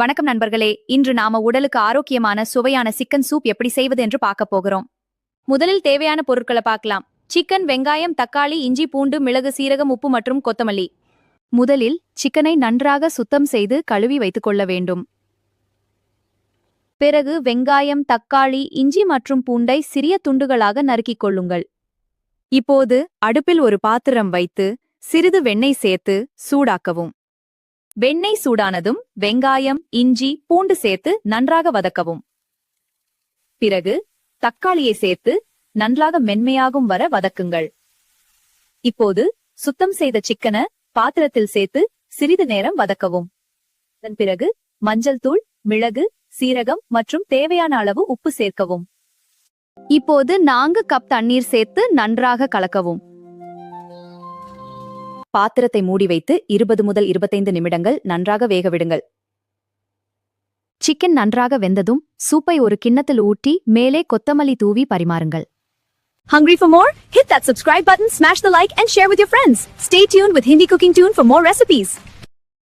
வணக்கம் நண்பர்களே, இன்று நாம உடலுக்கு ஆரோக்கியமான சுவையான சிக்கன் சூப் எப்படி செய்வது என்று பார்க்க போகிறோம். முதலில் தேவையான பொருட்களை பார்க்கலாம். சிக்கன், வெங்காயம், தக்காளி, இஞ்சி, பூண்டு, மிளகு, சீரகம், உப்பு மற்றும் கொத்தமல்லி. முதலில் சிக்கனை நன்றாக சுத்தம் செய்து கழுவி வைத்துக் கொள்ள வேண்டும். பிறகு வெங்காயம், தக்காளி, இஞ்சி மற்றும் பூண்டை சிறிய துண்டுகளாக நறுக்கிக் கொள்ளுங்கள். இப்போது அடுப்பில் ஒரு பாத்திரம் வைத்து சிறிது வெண்ணெய் சேர்த்து சூடாக்கவும். வெண்ணெய் சூடானதும் வெங்காயம், இஞ்சி, பூண்டு சேர்த்து நன்றாக வதக்கவும். பிறகு தக்காளியை சேர்த்து நன்றாக மென்மையாகும் வர வதக்குங்கள். இப்போது சுத்தம் செய்த சிக்கனை பாத்திரத்தில் சேர்த்து சிறிது நேரம் வதக்கவும். அதன் பிறகு மஞ்சள் தூள், மிளகு, சீரகம் மற்றும் தேவையான அளவு உப்பு சேர்க்கவும். இப்போது 4 கப் தண்ணீர் சேர்த்து நன்றாக கலக்கவும். பாத்திரத்தை மூடி வைத்து 20 முதல் 25 நிமிடங்கள் நன்றாக வேக விடுங்கள். சிக்கன் நன்றாக வெந்ததும் சூப்பை ஒரு கிண்ணத்தில் ஊற்றி மேலே கொத்தமல்லி தூவி பரிமாறுங்கள். Hungry for more? Hit that subscribe button, smash the like and share with your friends. Stay tuned with Hindi Cooking Tune for more recipes.